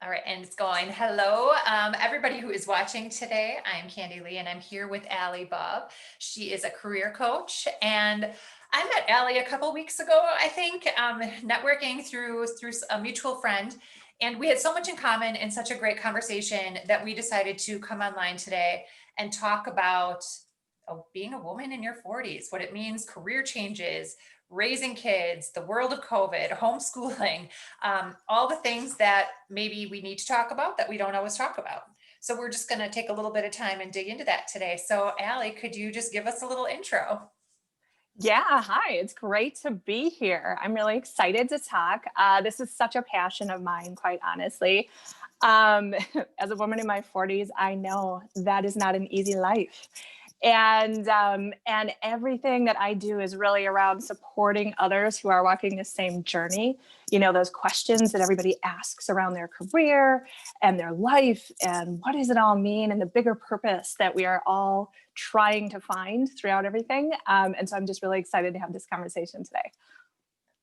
All right, and it's going. Hello, everybody who is watching today. I'm Candy Leigh, and I'm here with Ally Bubb. She is a career coach, and I met Ally a couple weeks ago, I think, networking through a mutual friend, and we had so much in common and such a great conversation that we decided to come online today and talk about being a woman in your 40s, what it means, career changes, raising kids, the world of COVID, homeschooling, all the things that maybe we need to talk about that we don't always talk about. So we're just going to take a little bit of time and dig into that today. So Ally, could you just give us a little intro? Yeah, hi. It's great to be here. I'm really excited to talk. This is such a passion of mine, quite honestly. Um, as a woman in my 40s, I know that is not an easy life. And everything that I do is really around supporting others who are walking the same journey. You know, those questions that everybody asks around their career and their life, and what does it all mean, and the bigger purpose that we are all trying to find throughout everything. And so I'm just really excited to have this conversation today.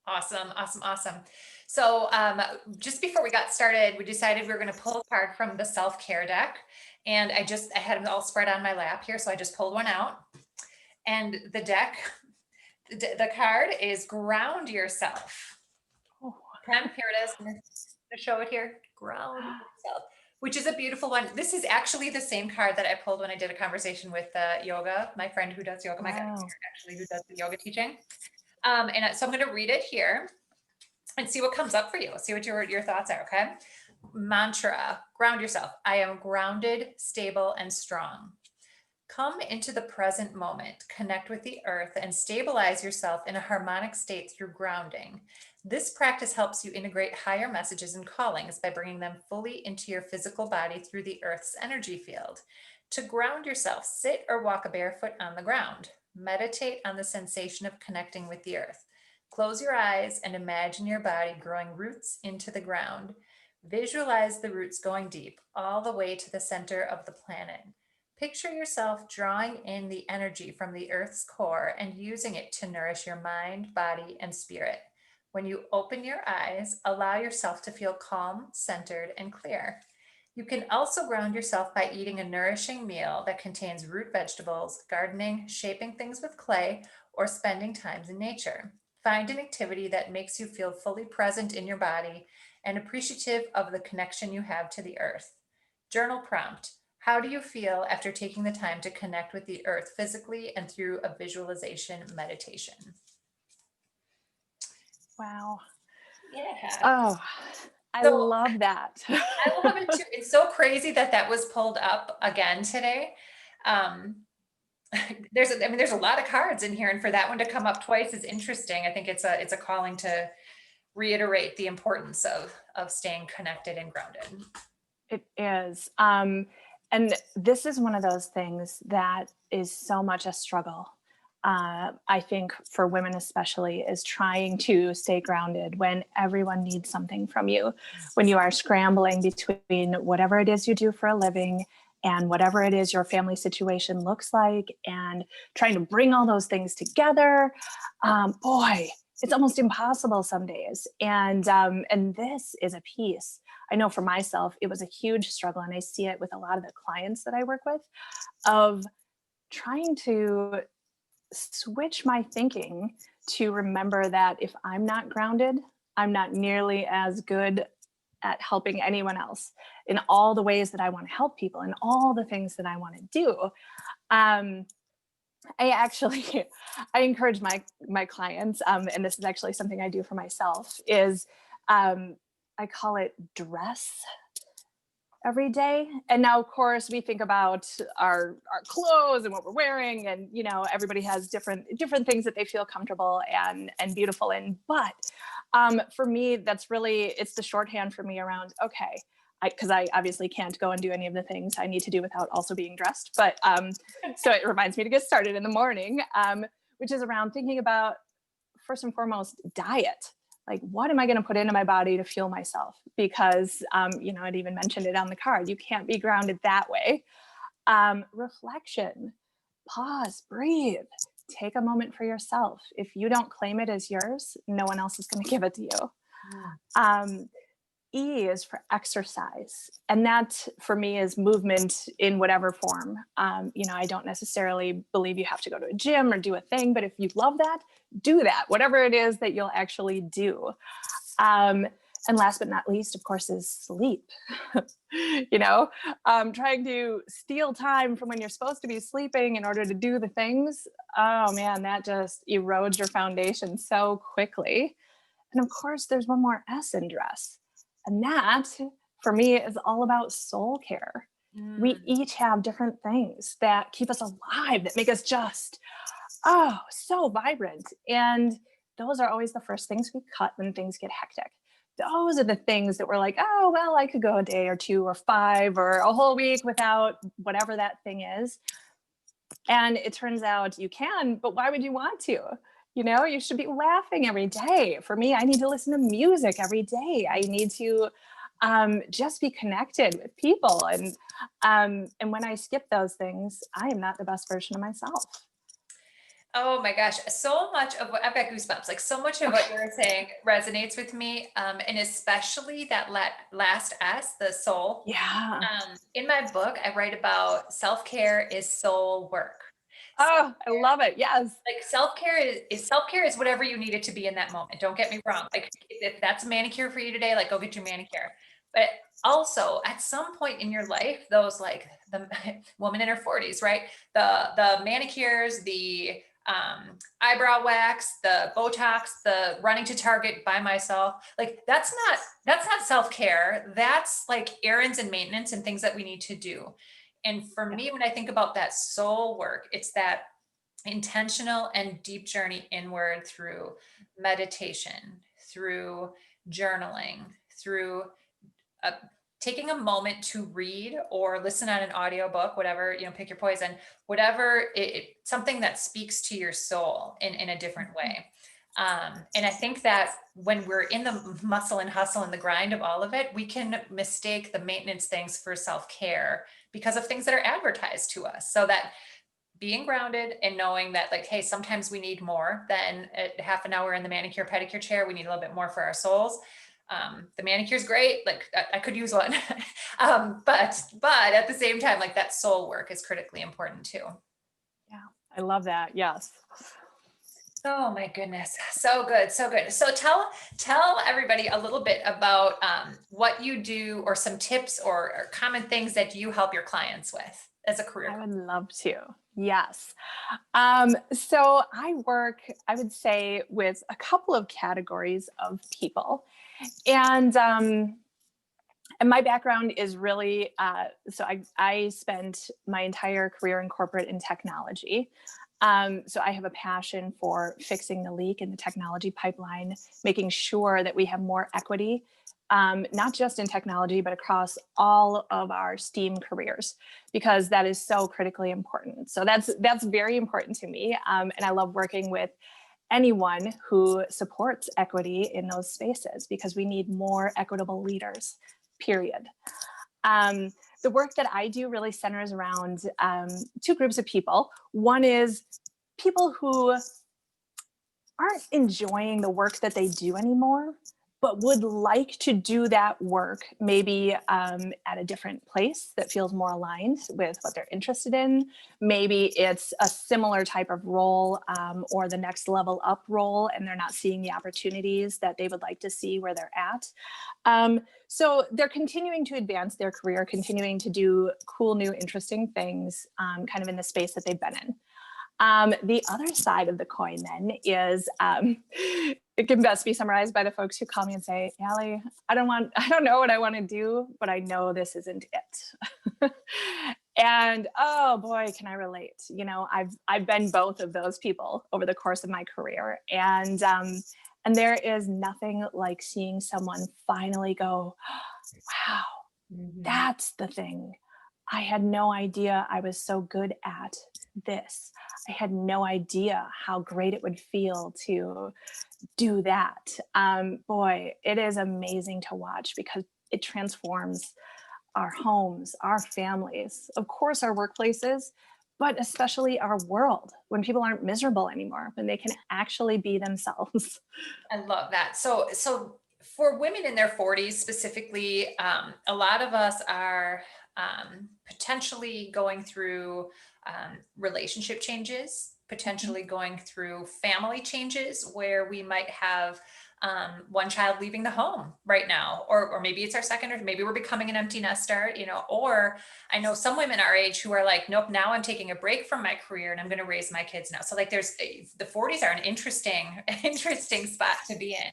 Awesome, awesome, awesome. So just before we got started, we decided we were going to pull a card from the self-care deck. And I had them all spread on my lap here. So I just pulled one out. And the deck, the card is ground yourself. Oh, Okay, here it is. I'm going to show it here. Ground yourself, which is a beautiful one. This is actually the same card that I pulled when I did a conversation with yoga, my friend who does yoga, my guy wow. actually who does the yoga teaching. So I'm going to read it here and see what comes up for you. See what your thoughts are. Okay. Mantra: ground yourself. I am grounded, stable, and strong. Come into the present moment, connect with the earth, and stabilize yourself in a harmonic state through grounding. This practice helps you integrate higher messages and callings by bringing them fully into your physical body through the earth's energy field. To ground yourself, sit or walk barefoot on the ground. Meditate on the sensation of connecting with the earth. Close your eyes and imagine your body growing roots into the ground. Visualize the roots going deep, all the way to the center of the planet. Picture yourself drawing in the energy from the Earth's core and using it to nourish your mind, body, and spirit. When you open your eyes, allow yourself to feel calm, centered, and clear. You can also ground yourself by eating a nourishing meal that contains root vegetables, gardening, shaping things with clay, or spending time in nature. Find an activity that makes you feel fully present in your body and appreciative of the connection you have to the earth. Journal prompt: how do you feel after taking the time to connect with the earth physically and through a visualization meditation? Wow. Yeah. Oh, I So love that. I love it too. It's so crazy that that was pulled up again today. Um, there's a lot of cards in here, and for that one to come up twice is interesting. I think it's a calling to reiterate the importance of staying connected and grounded. It is. And this is one of those things that is so much a struggle. I think for women, especially, is trying to stay grounded when everyone needs something from you, when you are scrambling between whatever it is you do for a living and whatever it is your family situation looks like, and trying to bring all those things together. Boy, it's almost impossible some days. And this is a piece. I know for myself, it was a huge struggle, and I see it with a lot of the clients that I work with, of trying to switch my thinking to remember that if I'm not grounded, I'm not nearly as good at helping anyone else in all the ways that I want to help people and all the things that I want to do. Um, I actually I encourage my clients, and this is actually something I do for myself, is um, I call it dress every day. And now, of course, we think about our clothes and what we're wearing, and everybody has different things that they feel comfortable and beautiful in. But for me, that's really, it's the shorthand for me around, okay, because I obviously can't go and do any of the things I need to do without also being dressed. But so it reminds me to get started in the morning, which is around thinking about, first and foremost, diet. Like, what am I going to put into my body to fuel myself? Because, I'd even mentioned it on the card. You can't be grounded that way. Reflection, pause, breathe, take a moment for yourself. If you don't claim it as yours, no one else is going to give it to you. Mm. Um, E is for exercise. And that for me is movement in whatever form. I don't necessarily believe you have to go to a gym or do a thing, but if you love that, do that, whatever it is that you'll actually do. Um, and last but not least, of course, is sleep. Trying to steal time from when you're supposed to be sleeping in order to do the things. Oh man, that just erodes your foundation so quickly. And of course, there's one more S in dress. And that, for me, is all about soul care. We Mm. each have different things that keep us alive, that make us just, oh, so vibrant. And those are always the first things we cut when things get hectic. Those are the things that we're like, oh, well, I could go a day or two or five or a whole week without whatever that thing is. And it turns out you can, but why would you want to? You should be laughing every day. For me, I need to listen to music every day. I need to just be connected with people. And when I skip those things, I am not the best version of myself. Oh my gosh, so much of what I've got goosebumps. Like so much of what you're saying resonates with me, and especially that last S, the soul. Yeah. In my book, I write about self-care is soul work. Oh, I love it. Yes. Like self-care is whatever you need it to be in that moment. Don't get me wrong. Like if that's a manicure for you today, like go get your manicure. But also at some point in your life, those like the woman in her 40s, right? The manicures, the eyebrow wax, the Botox, the running to Target by myself. Like that's not self-care. That's like errands and maintenance and things that we need to do. And for Yeah. me, when I think about that soul work, it's that intentional and deep journey inward through meditation, through journaling, through uh, taking a moment to read or listen on an audiobook, whatever, pick your poison, whatever, something that speaks to your soul in a different way. And I think that when we're in the muscle and hustle and the grind of all of it, we can mistake the maintenance things for self-care because of things that are advertised to us. So that being grounded and knowing that like, hey, sometimes we need more than a half an hour in the manicure pedicure chair. We need a little bit more for our souls. The manicure's great. Like I could use one. But at the same time, like that soul work is critically important too. Yeah. I love that. Yes. Oh my goodness. So good. So good. So tell everybody a little bit about what you do or some tips or common things that you help your clients with as a career I coach. would love to. Yes. So I work, I would say, with a couple of categories of people. And my background is really so I spent my entire career in corporate and technology. So I have a passion for fixing the leak in the technology pipeline, making sure that we have more equity, not just in technology, but across all of our STEAM careers, because that is so critically important. So that's very important to me, and I love working with anyone who supports equity in those spaces because we need more equitable leaders, period. Um, the work that I do really centers around two groups of people. One is people who aren't enjoying the work that they do anymore, but would like to do that work maybe at a different place that feels more aligned with what they're interested in. Maybe it's a similar type of role or the next level up role, and they're not seeing the opportunities that they would like to see where they're at. So they're continuing to advance their career, continuing to do cool, new, interesting things kind of in the space that they've been in. The other side of the coin then is it can best be summarized by the folks who call me and say, Ally, I don't know what I want to do, but I know this isn't it. And oh boy, can I relate. I've been both of those people over the course of my career. And there is nothing like seeing someone finally go, wow, Mhm. that's the thing. I had no idea I was so good at this. I had no idea how great it would feel to do that. Boy, it is amazing to watch because it transforms our homes, our families, of course, our workplaces, but especially our world when people aren't miserable anymore, when they can actually be themselves. I love that. So For women in their 40s specifically, a lot of us are potentially going through relationship changes, Mhm. potentially going through family changes where we might have one child leaving the home right now, or maybe it's our second, or maybe we're becoming an empty nester, or I know some women our age who are like, nope, now I'm taking a break from my career and I'm going to raise my kids now. So like the 40s are an interesting, interesting spot to be in.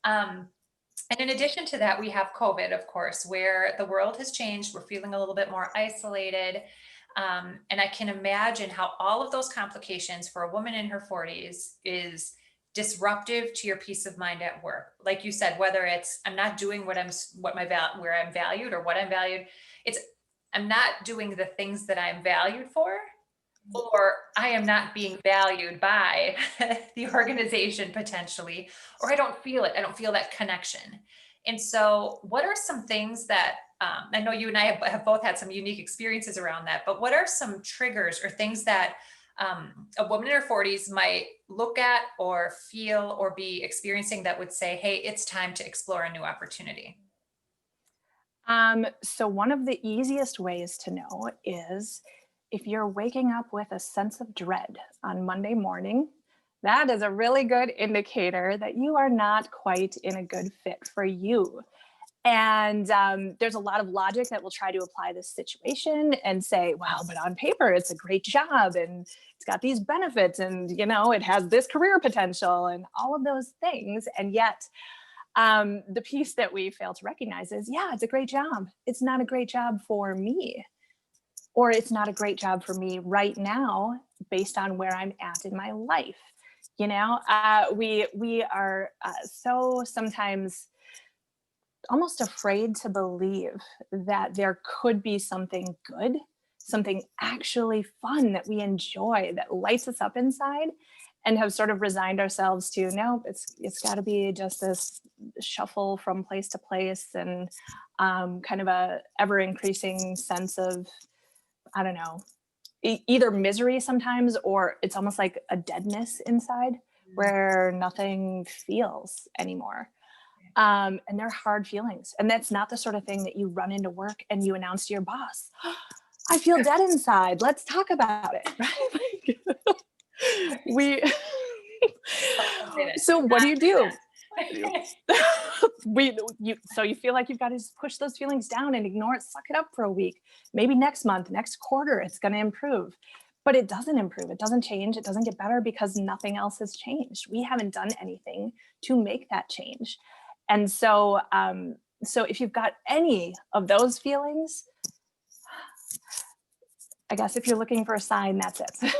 And in addition to that, we have COVID, of course, where the world has changed. We're feeling a little bit more isolated. And I can imagine how all of those complications for a woman in her 40s is disruptive to your peace of mind at work. Like you said, whether it's I'm not doing where I'm valued or what I'm valued, it's I'm not doing the things that I'm valued for, or I am not being valued by the organization potentially, or I don't feel it. I don't feel that connection. And so, what are some things that I know you and I have both had some unique experiences around that, but what are some triggers or things that a woman in her 40s might look at or feel or be experiencing that would say, hey, it's time to explore a new opportunity? So one of the easiest ways to know is if you're waking up with a sense of dread on Monday morning, that is a really good indicator that you are not quite in a good fit for you. And there's a lot of logic that will try to apply this situation and say, well, but on paper, it's a great job and it's got these benefits and, it has this career potential and all of those things. And yet, the piece that we fail to recognize is, yeah, it's a great job. It's not a great job for me, or it's not a great job for me right now based on where I'm at in my life. We are so sometimes almost afraid to believe that there could be something good, something actually fun that we enjoy that lights us up inside, and have sort of resigned ourselves to, nope, it's got to be just this shuffle from place to place, and kind of a ever increasing sense of, I don't know, either misery sometimes, or it's almost like a deadness inside where nothing feels anymore. And they're hard feelings. And that's not the sort of thing that you run into work and you announce to your boss, I feel dead inside. Let's talk about it. Right? we Say that. so Do what do not you say do? that. So you feel like you've got to just push those feelings down and ignore it, suck it up for a week. Maybe next month, next quarter, it's going to improve. But it doesn't improve. It doesn't change. It doesn't get better because nothing else has changed. We haven't done anything to make that change. And so if you've got any of those feelings, I guess if you're looking for a sign, that's it.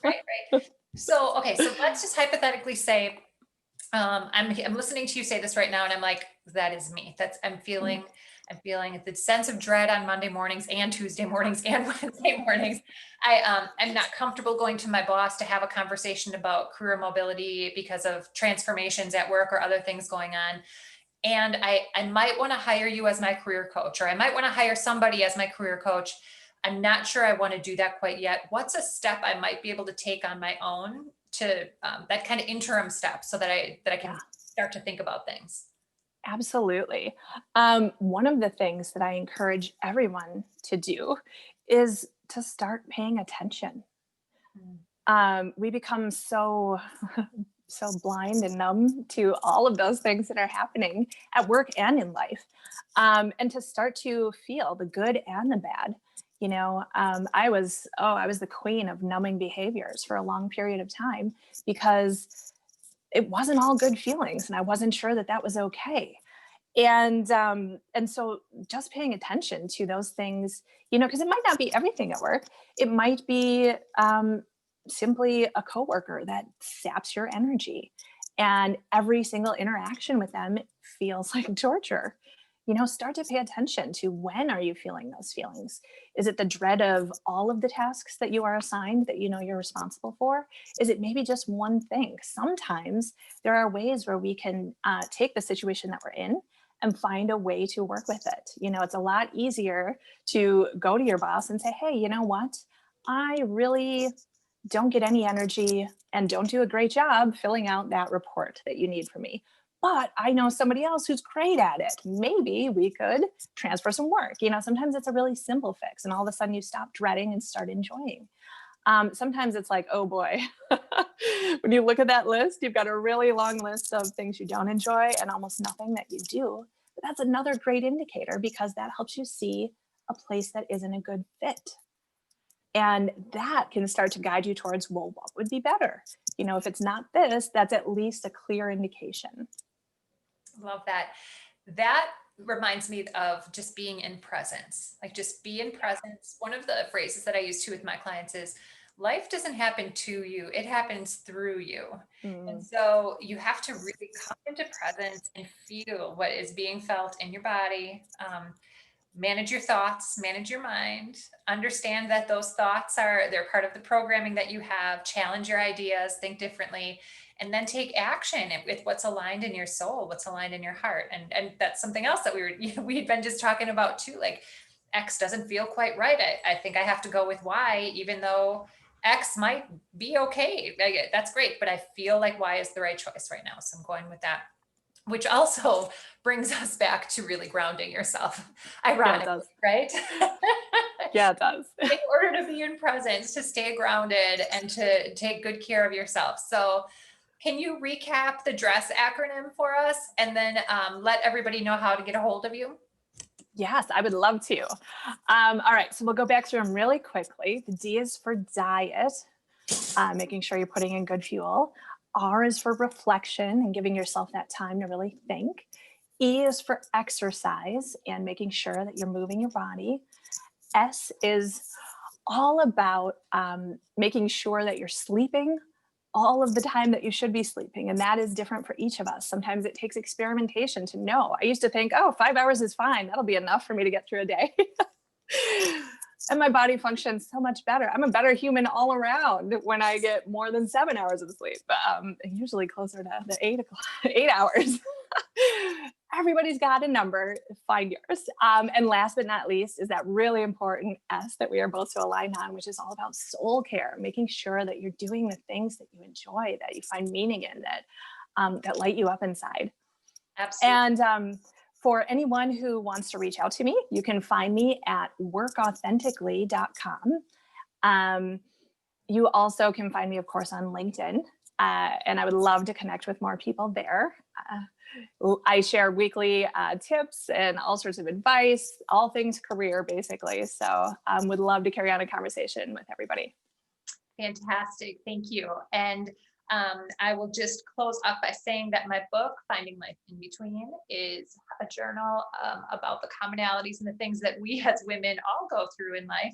Right, right. So, okay, so let's just hypothetically say, I'm listening to you say this right now, and I'm like, that is me. I'm feeling the sense of dread on Monday mornings and Tuesday mornings and Wednesday mornings. I'm not comfortable going to my boss to have a conversation about career mobility because of transformations at work or other things going on. And I might want to hire you as my career coach, or I might want to hire somebody as my career coach. I'm not sure I want to do that quite yet. What's a step I might be able to take on my own to that kind of interim step so that I can Yeah, start to think about things? absolutely. One of the things that I encourage everyone to do is to start paying attention. Mm. We become so so blind and numb to all of those things that are happening at work and in life, and to start to feel the good and the bad. I was the queen of numbing behaviors for a long period of time because it wasn't all good feelings, and I wasn't sure that that was okay. And so just paying attention to those things, because it might not be everything at work. It might be simply a coworker that saps your energy, and every single interaction with them feels like torture. Start to pay attention to, when are you feeling those feelings? Is it the dread of all of the tasks that you are assigned that you're responsible for? Is it maybe just one thing? Sometimes there are ways where we can take the situation that we're in and find a way to work with it. It's a lot easier to go to your boss and say, hey, you know what? I really don't get any energy and don't do a great job filling out that report that you need from me. but I know somebody else who's great at it. Maybe we could transfer some work. Sometimes it's a really simple fix, and all of a sudden you stop dreading and start enjoying. Sometimes it's like, oh boy, when you look at that list, you've got a really long list of things you don't enjoy and almost nothing that you do. But that's another great indicator, because that helps you see a place that isn't a good fit. And that can start to guide you towards, well, what would be better? If it's not this, that's at least a clear indication. Love that. That reminds me of just being in presence, like just be in presence. One of the phrases that I use too with my clients is, life doesn't happen to you, it happens through you. And Mm, so you have to really come into presence and feel what is being felt in your body. Manage your thoughts, manage your mind, understand that those thoughts they're part of the programming that you have, challenge your ideas, think differently, and then take action with what's aligned in your soul, what's aligned in your heart. And that's something else that we'd been just talking about too. Like, X doesn't feel quite right. I think I have to go with Y, even though X might be okay. That's great, but I feel like Y is the right choice right now. So I'm going with that, which also brings us back to really grounding yourself, yeah, it ironically, does. right? Yeah, it does. In order to be in presence, to stay grounded, and to take good care of yourself. So can you recap the DRESS acronym for us, and then let everybody know how to get a hold of you? Yes, I would love to. All right, so we'll go back through them really quickly. The D is for diet, making sure you're putting in good fuel. R is for reflection and giving yourself that time to really think. E is for exercise and making sure that you're moving your body. S is all about making sure that you're sleeping all of the time that you should be sleeping. And that is different for each of us. Sometimes it takes experimentation to know. I used to think, oh, 5 hours is fine. That'll be enough for me to get through a day. And my body functions so much better. I'm a better human all around when I get more than 7 hours of sleep, usually closer to the 8 hours. Everybody's got a number, find yours. And last but not least is that really important S that we are both so aligned on, which is all about soul care, making sure that you're doing the things that you enjoy, that you find meaning in, that light you up inside. Absolutely. And for anyone who wants to reach out to me, you can find me at workauthentically.com. You also can find me, of course, on LinkedIn. And I would love to connect with more people there. I share weekly tips and all sorts of advice, all things career, basically. So would love to carry on a conversation with everybody. Fantastic. Thank you. And I will just close up by saying that my book, Finding Life in Between, is a journal about the commonalities and the things that we as women all go through in life.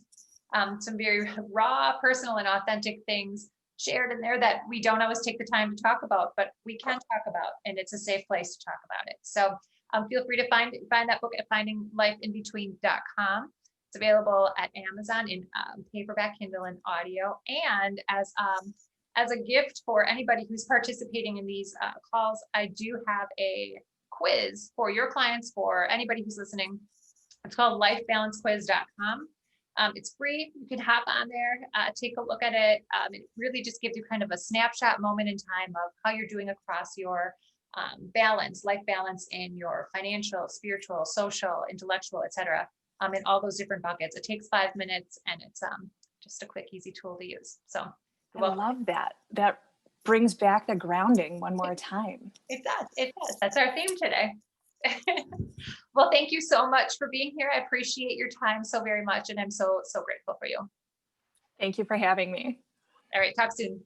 Some very raw, personal, and authentic things shared in there that we don't always take the time to talk about, but we can talk about, and it's a safe place to talk about it. So feel free to find that book at findinglifeinbetween.com. It's available at Amazon in paperback, Kindle, and audio. And as a gift for anybody who's participating in these calls, I do have a quiz for your clients, for anybody who's listening. It's called lifebalancequiz.com. It's free. You can hop on there, take a look at it. It really just gives you kind of a snapshot moment in time of how you're doing across your life balance in your financial, spiritual, social, intellectual, etc. In all those different buckets. It takes 5 minutes, and it's just a quick, easy tool to use. So I love that. That brings back the grounding one more time. It does. It does. That's our theme today. Well, thank you so much for being here. I appreciate your time so very much, and I'm so grateful for you. Thank you for having me. All right. Talk soon.